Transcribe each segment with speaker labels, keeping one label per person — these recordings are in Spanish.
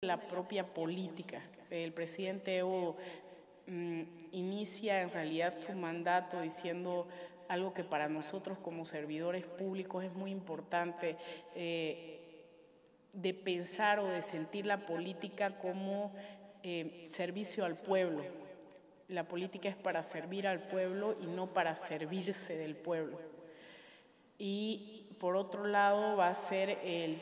Speaker 1: la propia política. El presidente Evo inicia en realidad su mandato diciendo algo que para nosotros como servidores públicos es muy importante, de pensar o de sentir la política como servicio al pueblo. La política es para servir al pueblo y no para servirse del pueblo. Y por otro lado va a ser el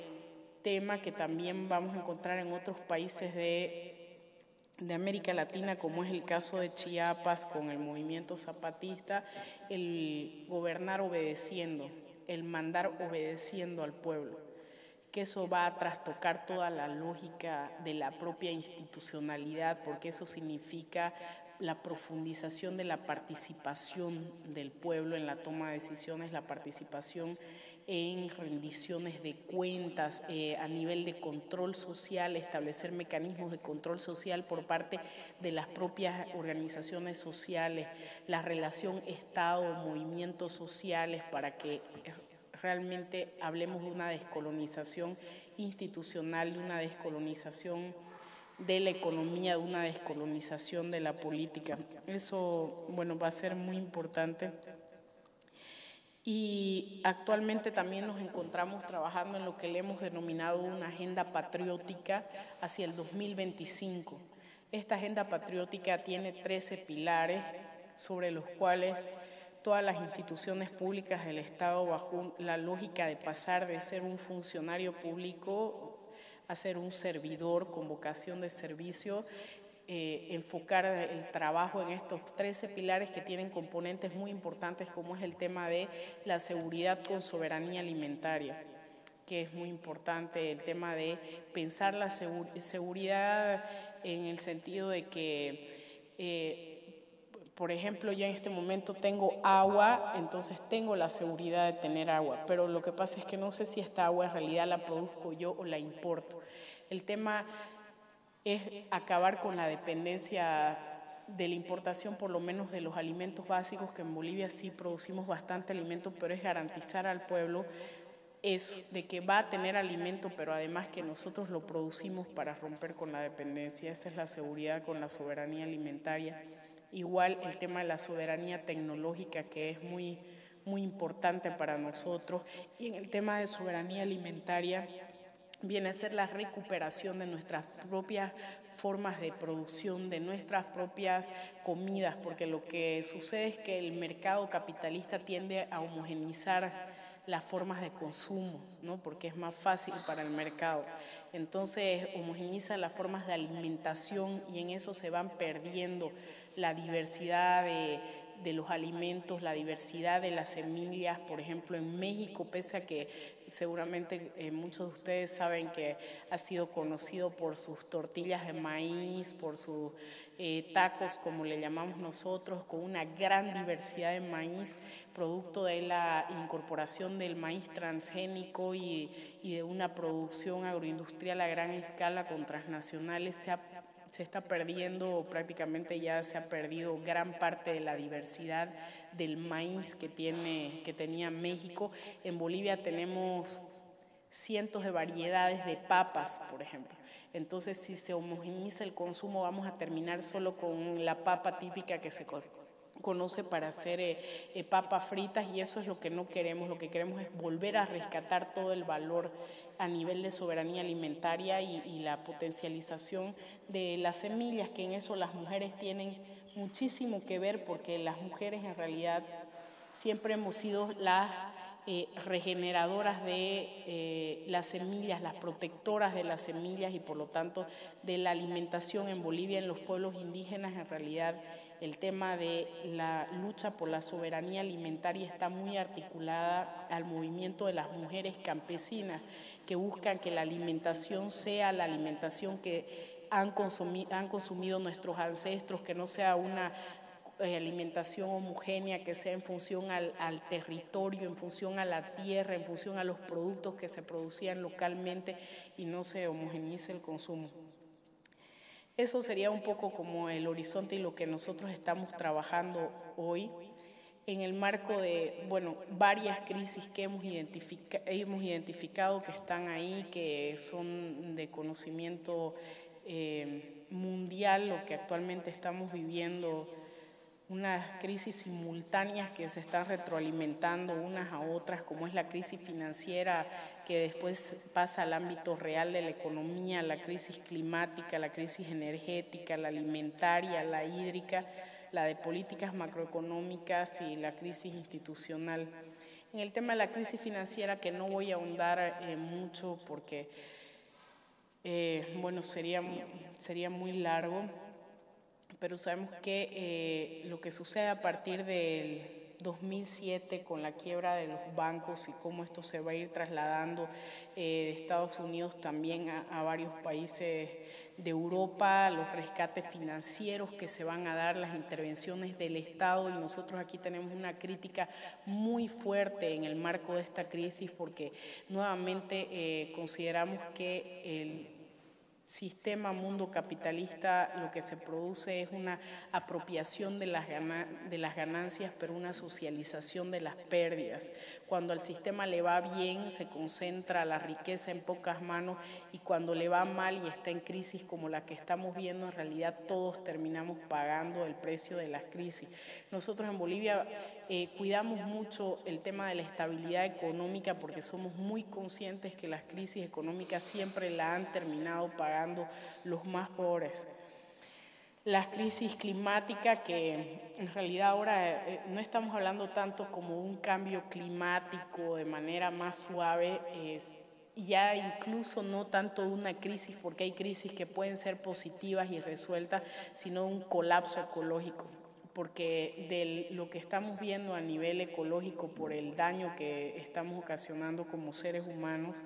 Speaker 1: tema que también vamos a encontrar en otros países de América Latina, como es el caso de Chiapas con el movimiento zapatista, el gobernar obedeciendo, el mandar obedeciendo al pueblo, que eso va a trastocar toda la lógica de la propia institucionalidad, porque eso significa la profundización de la participación del pueblo en la toma de decisiones, la participación en rendiciones de cuentas, a nivel de control social, establecer mecanismos de control social por parte de las propias organizaciones sociales, la relación Estado-movimientos sociales, para que realmente hablemos de una descolonización institucional, de una descolonización de la economía, de una descolonización de la política. Eso, bueno, va a ser muy importante. Y actualmente también nos encontramos trabajando en lo que le hemos denominado una agenda patriótica hacia el 2025. Esta agenda patriótica tiene 13 pilares sobre los cuales todas las instituciones públicas del Estado, bajo la lógica de pasar de ser un funcionario público a ser un servidor con vocación de servicio, enfocar el trabajo en estos 13 pilares que tienen componentes muy importantes, como es el tema de la seguridad con soberanía alimentaria, que es muy importante, el tema de pensar la seguridad en el sentido de que por ejemplo, yo en este momento tengo agua, entonces tengo la seguridad de tener agua, pero lo que pasa es que no sé si esta agua en realidad la produzco yo o la importo. El tema es acabar con la dependencia de la importación, por lo menos de los alimentos básicos, que en Bolivia sí producimos bastante alimento, pero es garantizar al pueblo eso, de que va a tener alimento, pero además que nosotros lo producimos para romper con la dependencia. Esa es la seguridad con la soberanía alimentaria. Igual el tema de la soberanía tecnológica, que es muy importante para nosotros. Y en el tema de soberanía alimentaria viene a ser la recuperación de nuestras propias formas de producción, de nuestras propias comidas, porque lo que sucede es que el mercado capitalista tiende a homogeneizar las formas de consumo, ¿no? Porque es más fácil para el mercado. Entonces homogeneiza las formas de alimentación y en eso se van perdiendo la diversidad de los alimentos, la diversidad de las semillas. Por ejemplo, en México, pese a que seguramente muchos de ustedes saben que ha sido conocido por sus tortillas de maíz, por sus tacos, como le llamamos nosotros, con una gran diversidad de maíz, producto de la incorporación del maíz transgénico y de una producción agroindustrial a gran escala con transnacionales. Se está perdiendo, prácticamente ya se ha perdido gran parte de la diversidad del maíz que tenía México. En Bolivia tenemos cientos de variedades de papas, por ejemplo. Entonces, si se homogeneiza el consumo, vamos a terminar solo con la papa típica que se conoce para hacer papas fritas, y eso es lo que no queremos. Lo que queremos es volver a rescatar todo el valor a nivel de soberanía alimentaria y la potencialización de las semillas, que en eso las mujeres tienen muchísimo que ver, porque las mujeres en realidad siempre hemos sido las regeneradoras de las semillas, las protectoras de las semillas y por lo tanto de la alimentación en Bolivia. En los pueblos indígenas en realidad el tema de la lucha por la soberanía alimentaria está muy articulada al movimiento de las mujeres campesinas, que buscan que la alimentación sea la alimentación que han consumido nuestros ancestros, que no sea una alimentación homogénea, que sea en función al territorio, en función a la tierra, en función a los productos que se producían localmente y no se homogeneice el consumo. Eso sería un poco como el horizonte y lo que nosotros estamos trabajando hoy. en el marco de, bueno, varias crisis que hemos identificado que están ahí, que son de conocimiento mundial, lo que actualmente estamos viviendo, unas crisis simultáneas que se están retroalimentando unas a otras, como es la crisis financiera, que después pasa al ámbito real de la economía, la crisis climática, la crisis energética, la alimentaria, la hídrica, la de políticas macroeconómicas y la crisis institucional. En el tema de la crisis financiera, que no voy a ahondar mucho porque bueno, sería muy largo, pero sabemos que lo que sucede a partir del 2007 con la quiebra de los bancos y cómo esto se va a ir trasladando de Estados Unidos también a varios países de Europa, los rescates financieros que se van a dar, las intervenciones del Estado, y nosotros aquí tenemos una crítica muy fuerte en el marco de esta crisis porque nuevamente consideramos que el sistema mundo capitalista lo que se produce es una apropiación de las ganancias, pero una socialización de las pérdidas. Cuando al sistema le va bien, se concentra la riqueza en pocas manos, y cuando le va mal y está en crisis como la que estamos viendo, en realidad todos terminamos pagando el precio de las crisis. Nosotros en Bolivia cuidamos mucho el tema de la estabilidad económica porque somos muy conscientes que las crisis económicas siempre la han terminado pagando los más pobres. La crisis climática, que en realidad ahora no estamos hablando tanto como un cambio climático de manera más suave, ya incluso no tanto una crisis, porque hay crisis que pueden ser positivas y resueltas, sino un colapso ecológico, porque de lo que estamos viendo a nivel ecológico por el daño que estamos ocasionando como seres humanos,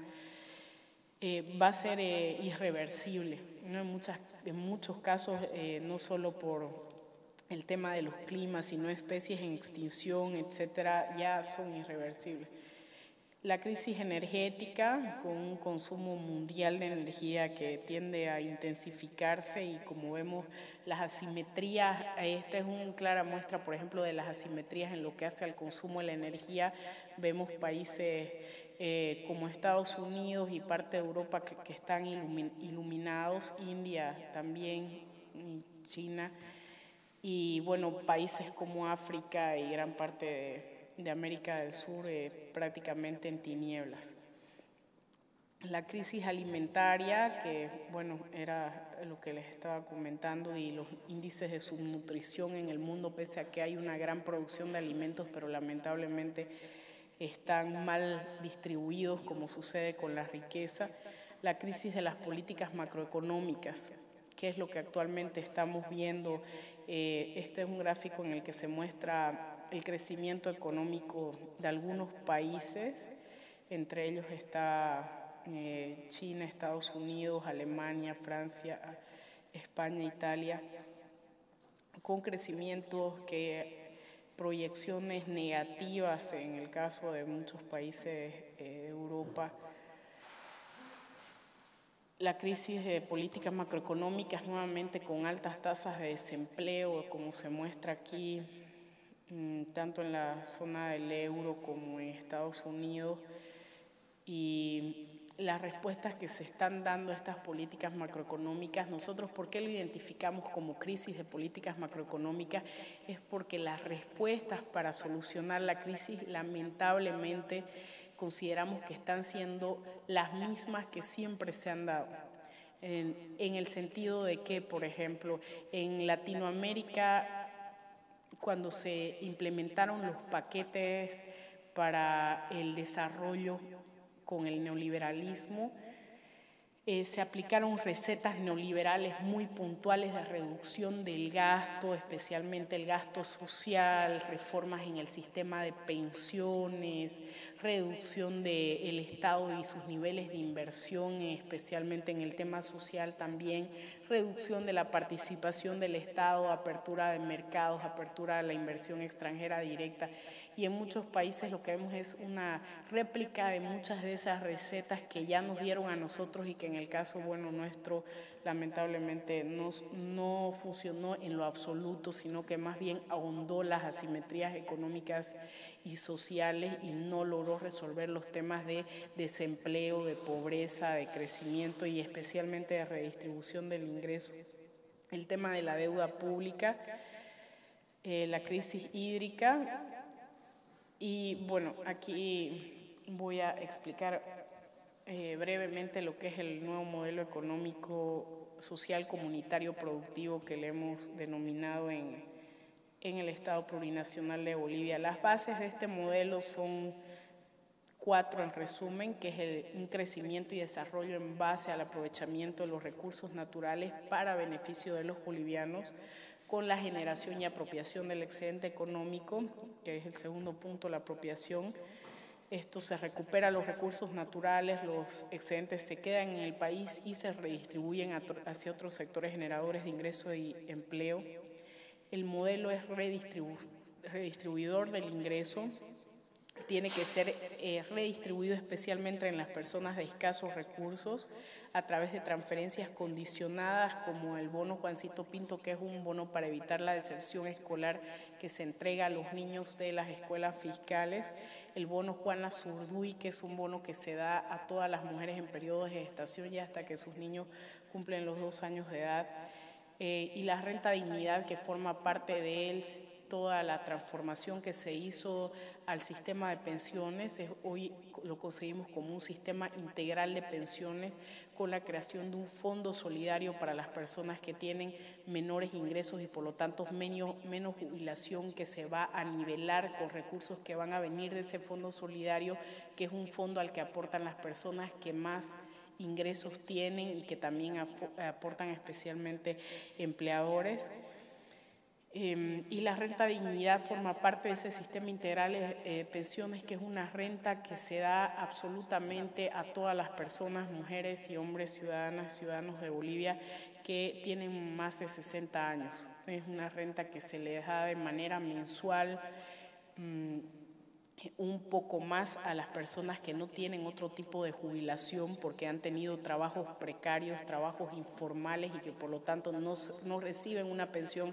Speaker 1: va a ser irreversible, ¿no? En muchos casos, no solo por el tema de los climas, sino especies en extinción, etcétera, ya son irreversibles. La crisis energética, con un consumo mundial de energía que tiende a intensificarse, y como vemos las asimetrías, esta es una clara muestra, por ejemplo, de las asimetrías en lo que hace al consumo de la energía. Vemos países como Estados Unidos y parte de Europa que están iluminados, India también, y China, y bueno, países como África y gran parte de América del Sur prácticamente en tinieblas. La crisis alimentaria, que bueno, era lo que les estaba comentando, y los índices de subnutrición en el mundo, pese a que hay una gran producción de alimentos, pero lamentablemente están mal distribuidos, como sucede con la riqueza. La crisis de las políticas macroeconómicas, que es lo que actualmente estamos viendo. Este es un gráfico en el que se muestra el crecimiento económico de algunos países, entre ellos está China, Estados Unidos, Alemania, Francia, España, Italia, con crecimientos proyecciones negativas en el caso de muchos países de Europa. La crisis de políticas macroeconómicas, nuevamente con altas tasas de desempleo, como se muestra aquí, tanto en la zona del euro como en Estados Unidos, y las respuestas que se están dando a estas políticas macroeconómicas. Nosotros, ¿por qué lo identificamos como crisis de políticas macroeconómicas? Es porque las respuestas para solucionar la crisis, lamentablemente, consideramos que están siendo las mismas que siempre se han dado. En el sentido de que, por ejemplo, en Latinoamérica, cuando se implementaron los paquetes para el desarrollo con el neoliberalismo, se aplicaron recetas neoliberales muy puntuales de reducción del gasto, especialmente el gasto social, reformas en el sistema de pensiones, reducción del Estado y sus niveles de inversión, especialmente en el tema social también, reducción de la participación del Estado, apertura de mercados, apertura de la inversión extranjera directa. Y en muchos países lo que vemos es una réplica de muchas de esas recetas que ya nos dieron a nosotros y que en el caso nuestro lamentablemente no funcionó en lo absoluto, sino que más bien ahondó las asimetrías económicas y sociales y no logró resolver los temas de desempleo, de pobreza, de crecimiento y especialmente de redistribución del ingreso. El tema de la deuda pública, la crisis hídrica y aquí voy a explicar brevemente lo que es el nuevo modelo económico, social, comunitario, productivo que le hemos denominado en el Estado Plurinacional de Bolivia. Las bases de este modelo son 4 en resumen, que es un crecimiento y desarrollo en base al aprovechamiento de los recursos naturales para beneficio de los bolivianos, con la generación y apropiación del excedente económico, que es el segundo punto, la apropiación. Esto se recupera los recursos naturales, los excedentes se quedan en el país y se redistribuyen hacia otros sectores generadores de ingreso y empleo. El modelo es redistribuidor del ingreso, tiene que ser redistribuido especialmente en las personas de escasos recursos a través de transferencias condicionadas como el bono Juancito Pinto, que es un bono para evitar la deserción escolar que se entrega a los niños de las escuelas fiscales, el bono Juana Zurduy, que es un bono que se da a todas las mujeres en periodos de gestación y hasta que sus niños cumplen los 2 años de edad, y la renta dignidad, que forma parte de él, toda la transformación que se hizo al sistema de pensiones. Hoy lo conseguimos como un sistema integral de pensiones con la creación de un fondo solidario para las personas que tienen menores ingresos y por lo tanto menos jubilación, que se va a nivelar con recursos que van a venir de ese fondo solidario, que es un fondo al que aportan las personas que más ingresos tienen y que también aportan especialmente empleadores. Y la renta dignidad forma parte de ese sistema integral de pensiones, que es una renta que se da absolutamente a todas las personas, mujeres y hombres, ciudadanos de Bolivia que tienen más de 60 años. Es una renta que se les da de manera mensual, un poco más a las personas que no tienen otro tipo de jubilación porque han tenido trabajos precarios, trabajos informales y que por lo tanto no reciben una pensión,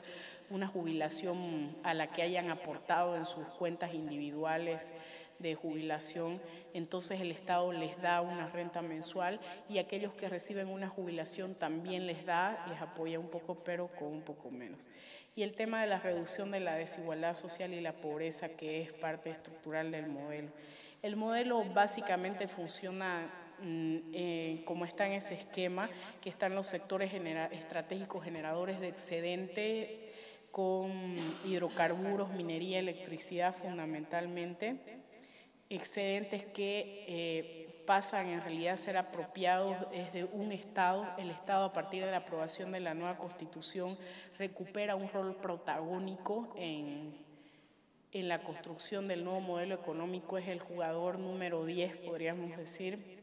Speaker 1: una jubilación a la que hayan aportado en sus cuentas individuales de jubilación. Entonces el Estado les da una renta mensual y aquellos que reciben una jubilación también les apoya un poco, pero con un poco menos. Y el tema de la reducción de la desigualdad social y la pobreza, que es parte estructural del modelo. El modelo básicamente funciona como está en ese esquema, que están los sectores estratégicos generadores de excedente con hidrocarburos, minería, electricidad fundamentalmente, excedentes que pasan en realidad a ser apropiados desde un Estado. El Estado, a partir de la aprobación de la nueva Constitución, recupera un rol protagónico en la construcción del nuevo modelo económico, es el jugador número 10, podríamos decir.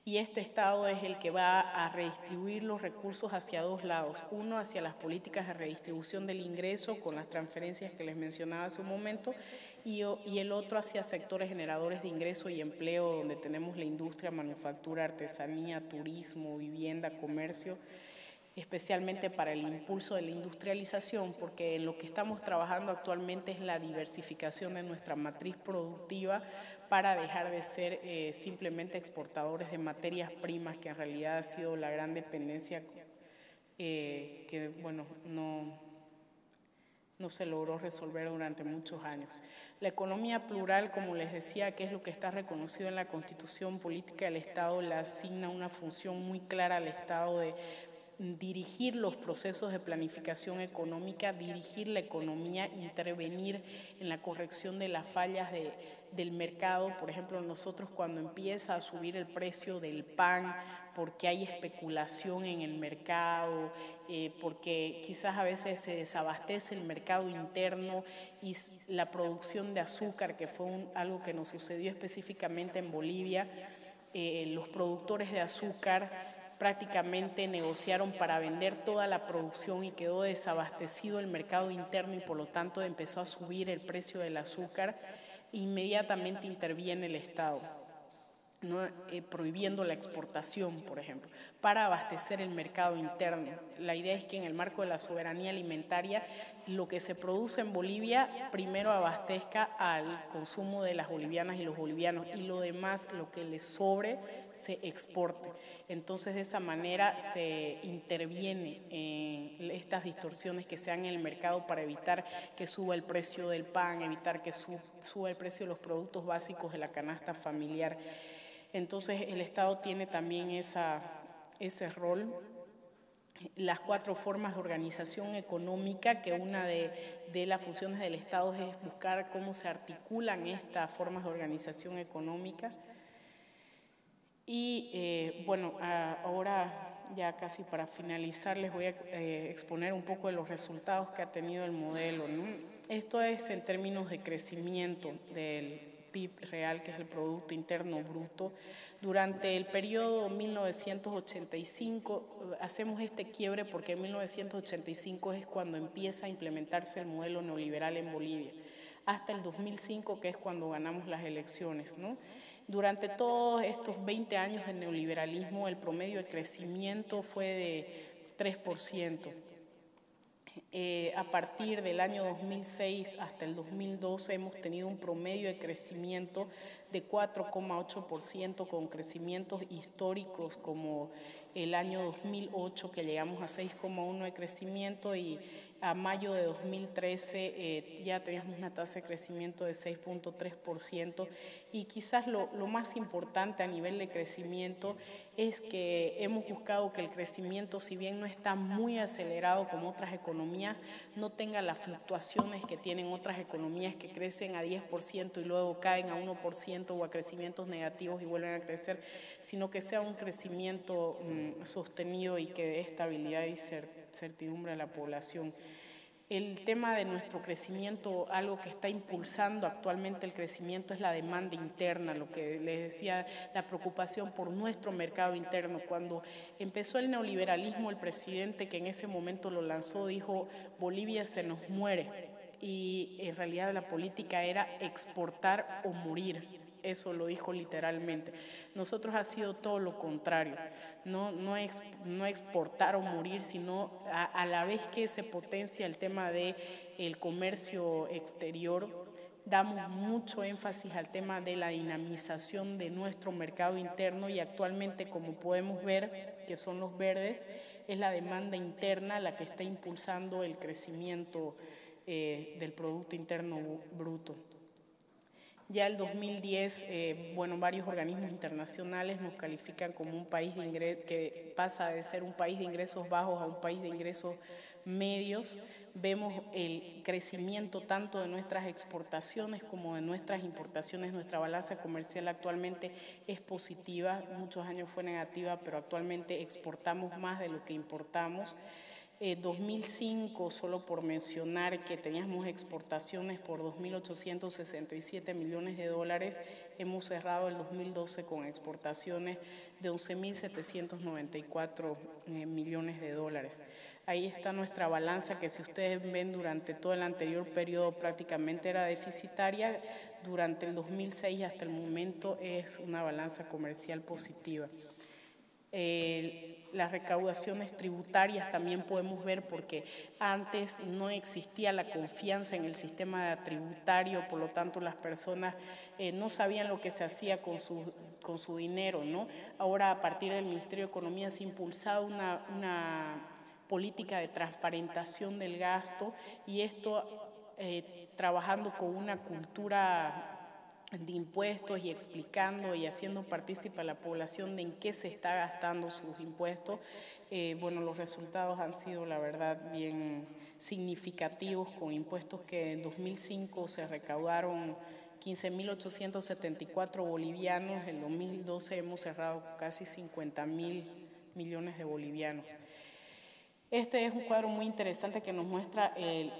Speaker 1: Y este Estado es el que va a redistribuir los recursos hacia 2 lados. Uno, hacia las políticas de redistribución del ingreso con las transferencias que les mencionaba hace un momento, y el otro hacia sectores generadores de ingreso y empleo, donde tenemos la industria, manufactura, artesanía, turismo, vivienda, comercio, especialmente para el impulso de la industrialización, porque en lo que estamos trabajando actualmente es la diversificación de nuestra matriz productiva para dejar de ser simplemente exportadores de materias primas, que en realidad ha sido la gran dependencia que no se logró resolver durante muchos años. La economía plural, como les decía, que es lo que está reconocido en la Constitución Política del Estado, le asigna una función muy clara al Estado de dirigir los procesos de planificación económica, dirigir la economía, intervenir en la corrección de las fallas del mercado. Por ejemplo, nosotros cuando empieza a subir el precio del pan, porque hay especulación en el mercado, porque quizás a veces se desabastece el mercado interno y la producción de azúcar, que fue algo que nos sucedió específicamente en Bolivia, los productores de azúcar prácticamente negociaron para vender toda la producción y quedó desabastecido el mercado interno y por lo tanto empezó a subir el precio del azúcar. Inmediatamente interviene el Estado. ¿no? Prohibiendo la exportación, por ejemplo, para abastecer el mercado interno. La idea es que en el marco de la soberanía alimentaria, lo que se produce en Bolivia primero abastezca al consumo de las bolivianas y los bolivianos, y lo demás, lo que les sobre, se exporte. Entonces, de esa manera se interviene en estas distorsiones que se dan en el mercado para evitar que suba el precio del pan, evitar que suba el precio de los productos básicos de la canasta familiar. Entonces, el Estado tiene también ese rol. Las 4 formas de organización económica, que una de las funciones del Estado es buscar cómo se articulan estas formas de organización económica. Y bueno, ahora ya casi para finalizar les voy a exponer un poco de los resultados que ha tenido el modelo, ¿no? Esto es en términos de crecimiento del PIB real, que es el Producto Interno Bruto. Durante el periodo 1985, hacemos este quiebre porque en 1985 es cuando empieza a implementarse el modelo neoliberal en Bolivia, hasta el 2005, que es cuando ganamos las elecciones, ¿no? Durante todos estos 20 años de neoliberalismo, el promedio de crecimiento fue de 3%. A partir del año 2006 hasta el 2012 hemos tenido un promedio de crecimiento de 4,8%, con crecimientos históricos como el año 2008, que llegamos a 6,1% de crecimiento, y a mayo de 2013 ya teníamos una tasa de crecimiento de 6,3%. Y quizás lo más importante a nivel de crecimiento es que hemos buscado que el crecimiento, si bien no está muy acelerado como otras economías, no tenga las fluctuaciones que tienen otras economías que crecen a 10% y luego caen a 1% o a crecimientos negativos y vuelven a crecer, sino que sea un crecimiento sostenido y que dé estabilidad y certidumbre a la población. El tema de nuestro crecimiento, algo que está impulsando actualmente el crecimiento, es la demanda interna, lo que les decía, la preocupación por nuestro mercado interno. Cuando empezó el neoliberalismo, el presidente que en ese momento lo lanzó dijo: Bolivia se nos muere, y en realidad la política era exportar o morir. Eso lo dijo literalmente. Nosotros ha sido todo lo contrario, no exportar o morir, sino a la vez que se potencia el tema del comercio exterior, damos mucho énfasis al tema de la dinamización de nuestro mercado interno, y actualmente, como podemos ver, que son los verdes, es la demanda interna la que está impulsando el crecimiento del Producto Interno Bruto. Ya el 2010, varios organismos internacionales nos califican como un país que pasa de ser un país de ingresos bajos a un país de ingresos medios. Vemos el crecimiento tanto de nuestras exportaciones como de nuestras importaciones. Nuestra balanza comercial actualmente es positiva, muchos años fue negativa, pero actualmente exportamos más de lo que importamos. 2005, solo por mencionar que teníamos exportaciones por 2.867 millones de dólares, hemos cerrado el 2012 con exportaciones de 11.794 millones de dólares. Ahí está nuestra balanza, que si ustedes ven, durante todo el anterior periodo prácticamente era deficitaria. Durante el 2006 hasta el momento es una balanza comercial positiva. Las recaudaciones tributarias también podemos ver, porque antes no existía la confianza en el sistema tributario, por lo tanto las personas no sabían lo que se hacía con su dinero, ¿no? Ahora, a partir del Ministerio de Economía, se ha impulsado una política de transparentación del gasto, y esto trabajando con una cultura de impuestos y explicando y haciendo partícipe a la población de en qué se está gastando sus impuestos. Los resultados han sido, la verdad, bien significativos, con impuestos que en 2005 se recaudaron 15.874 bolivianos, en 2012 hemos cerrado casi 50.000 millones de bolivianos. Este es un cuadro muy interesante que nos muestra el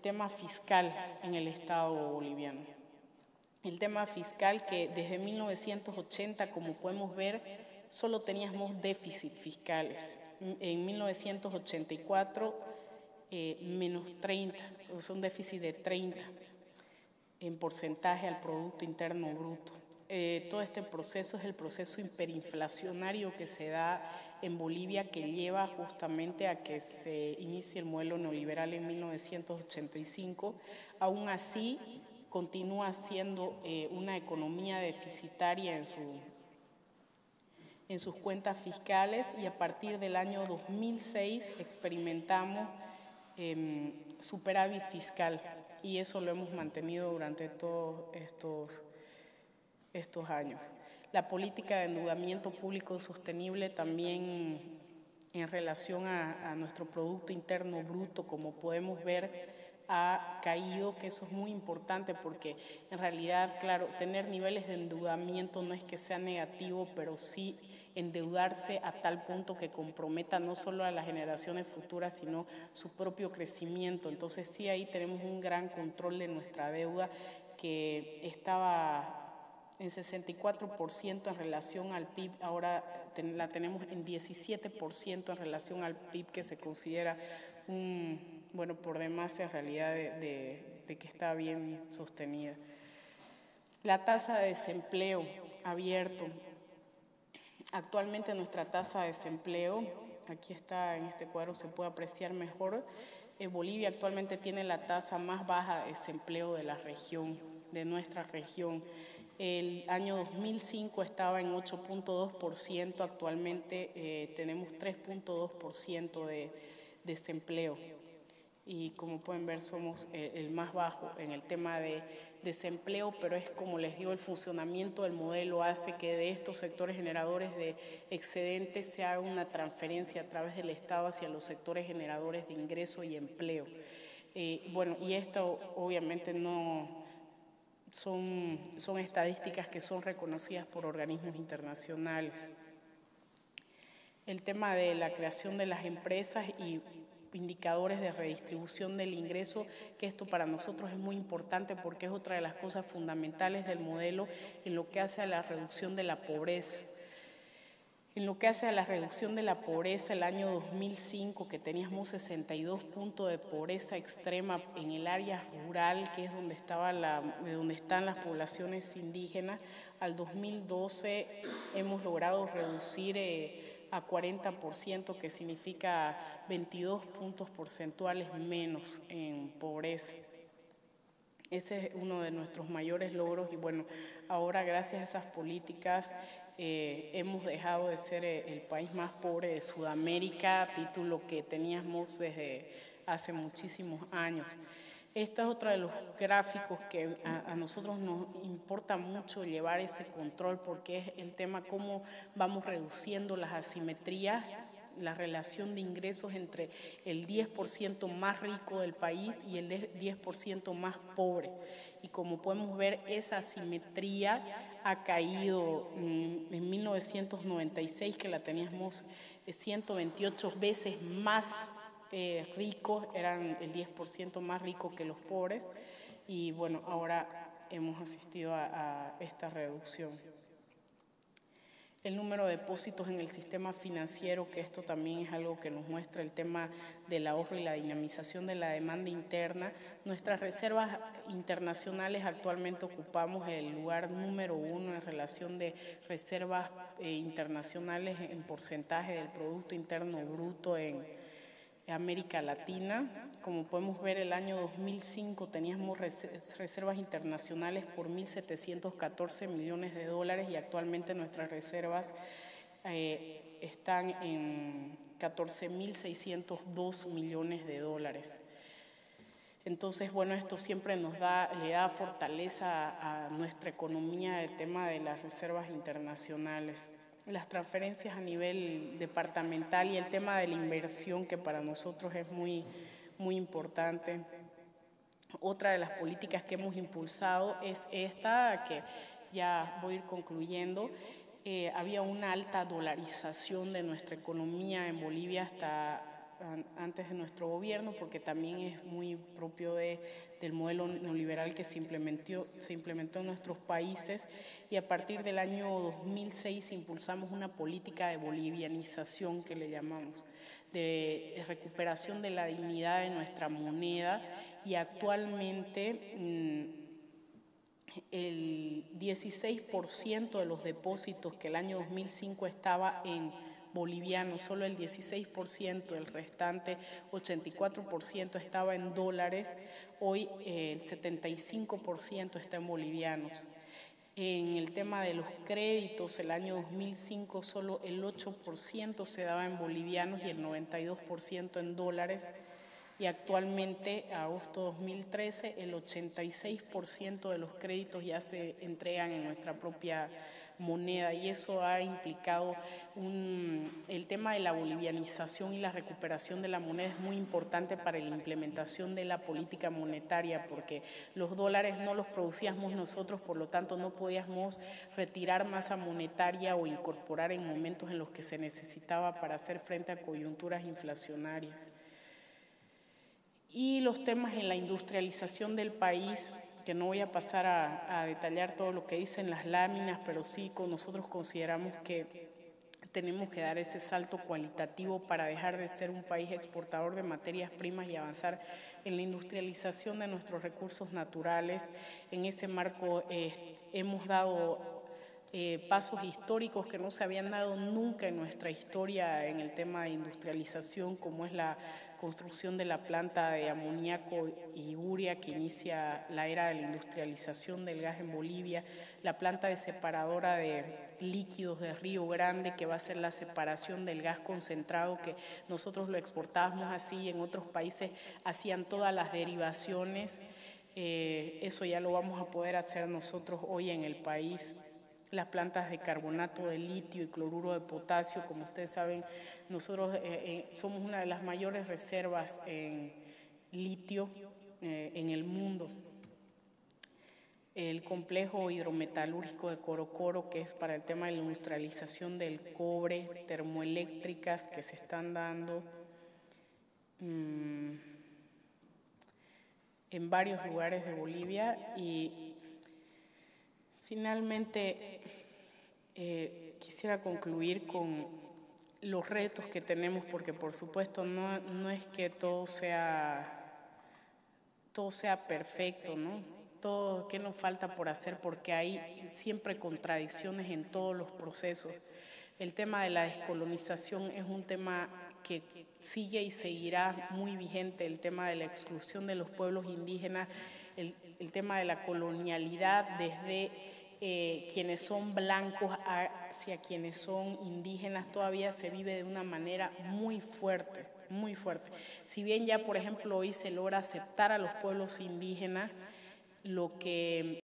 Speaker 1: tema fiscal en el Estado boliviano. El tema fiscal, que desde 1980, como podemos ver, solo teníamos déficit fiscales. En 1984, menos 30, es un déficit de 30 en porcentaje al Producto Interno Bruto. todo este proceso es el proceso hiperinflacionario que se da en Bolivia, que lleva justamente a que se inicie el modelo neoliberal en 1985. Aún así, continúa siendo una economía deficitaria en sus cuentas fiscales, y a partir del año 2006 experimentamos superávit fiscal, y eso lo hemos mantenido durante todos estos años. La política de endeudamiento público sostenible también en relación a nuestro Producto Interno Bruto, como podemos ver, ha caído, que eso es muy importante porque en realidad, claro, tener niveles de endeudamiento no es que sea negativo, pero sí endeudarse a tal punto que comprometa no solo a las generaciones futuras, sino su propio crecimiento. Entonces sí, ahí tenemos un gran control de nuestra deuda, que estaba en 64% en relación al PIB, ahora la tenemos en 17% en relación al PIB, que se considera por demás en realidad de que está bien sostenida. La tasa de desempleo abierto. Actualmente nuestra tasa de desempleo, aquí está en este cuadro, se puede apreciar mejor. Bolivia actualmente tiene la tasa más baja de desempleo de la región, de nuestra región. El año 2005 estaba en 8.2%, actualmente tenemos 3.2% de desempleo. Y como pueden ver, somos el más bajo en el tema de desempleo, pero es como les digo, el funcionamiento del modelo hace que de estos sectores generadores de excedentes se haga una transferencia a través del Estado hacia los sectores generadores de ingreso y empleo. Y esto obviamente no son estadísticas que son reconocidas por organismos internacionales. El tema de la creación de las empresas y indicadores de redistribución del ingreso, que esto para nosotros es muy importante porque es otra de las cosas fundamentales del modelo en lo que hace a la reducción de la pobreza. En lo que hace a la reducción de la pobreza, el año 2005, que teníamos 62 puntos de pobreza extrema en el área rural, que es donde están las poblaciones indígenas, al 2012 hemos logrado reducir a 40%, que significa 22 puntos porcentuales menos en pobreza. Ese es uno de nuestros mayores logros y ahora gracias a esas políticas hemos dejado de ser el país más pobre de Sudamérica, título que teníamos desde hace muchísimos años. Este es otro de los gráficos que a nosotros nos importa mucho llevar ese control, porque es el tema cómo vamos reduciendo las asimetrías, la relación de ingresos entre el 10% más rico del país y el 10% más pobre. Y como podemos ver, esa asimetría ha caído en 1996, que la teníamos 128 veces más ricos, eran el 10% más rico que los pobres, y ahora hemos asistido a esta reducción. El número de depósitos en el sistema financiero, que esto también es algo que nos muestra el tema del ahorro y la dinamización de la demanda interna. Nuestras reservas internacionales actualmente ocupamos el lugar número 1 en relación de reservas internacionales en porcentaje del Producto Interno Bruto en América Latina. Como podemos ver, el año 2005 teníamos reservas internacionales por 1.714 millones de dólares y actualmente nuestras reservas están en 14.602 millones de dólares. Entonces, esto siempre le da fortaleza a nuestra economía, el tema de las reservas internacionales. Las transferencias a nivel departamental y el tema de la inversión, que para nosotros es muy, muy importante. Otra de las políticas que hemos impulsado es esta, que ya voy a ir concluyendo. Había una alta dolarización de nuestra economía en Bolivia hasta antes de nuestro gobierno, porque también es muy propio del modelo neoliberal que se implementó en nuestros países, y a partir del año 2006 impulsamos una política de bolivianización, que le llamamos, de recuperación de la dignidad de nuestra moneda, y actualmente el 16% de los depósitos que el año 2005 estaba en bolivianos, solo el 16%, el restante 84% estaba en dólares, hoy el 75% está en bolivianos. En el tema de los créditos, el año 2005 solo el 8% se daba en bolivianos y el 92% en dólares. Y actualmente, a agosto 2013, el 86% de los créditos ya se entregan en nuestra propia moneda, y eso ha implicado el tema de la bolivianización y la recuperación de la moneda es muy importante para la implementación de la política monetaria, porque los dólares no los producíamos nosotros, por lo tanto no podíamos retirar masa monetaria o incorporar en momentos en los que se necesitaba para hacer frente a coyunturas inflacionarias. Y los temas en la industrialización del país, que no voy a pasar a detallar todo lo que dicen las láminas, pero sí nosotros consideramos que tenemos que dar ese salto cualitativo para dejar de ser un país exportador de materias primas y avanzar en la industrialización de nuestros recursos naturales. En ese marco hemos dado pasos históricos que no se habían dado nunca en nuestra historia en el tema de industrialización, como es la construcción de la planta de amoníaco y urea que inicia la era de la industrialización del gas en Bolivia, la planta de separadora de líquidos de Río Grande, que va a ser la separación del gas concentrado, que nosotros lo exportábamos así, en otros países hacían todas las derivaciones, eso ya lo vamos a poder hacer nosotros hoy en el país. Las plantas de carbonato de litio y cloruro de potasio, como ustedes saben, nosotros somos una de las mayores reservas en litio en el mundo. El complejo hidrometalúrgico de Corocoro, que es para el tema de la industrialización del cobre, termoeléctricas que se están dando en varios lugares de Bolivia. Y finalmente, quisiera concluir con los retos que tenemos, porque por supuesto no es que todo sea perfecto, ¿no? Todo, ¿qué nos falta por hacer? Porque hay siempre contradicciones en todos los procesos. El tema de la descolonización es un tema que sigue y seguirá muy vigente, el tema de la exclusión de los pueblos indígenas, el tema de la colonialidad desde quienes son blancos hacia quienes son indígenas, todavía se vive de una manera muy fuerte, muy fuerte. Si bien ya, por ejemplo, hoy se logra aceptar a los pueblos indígenas, lo que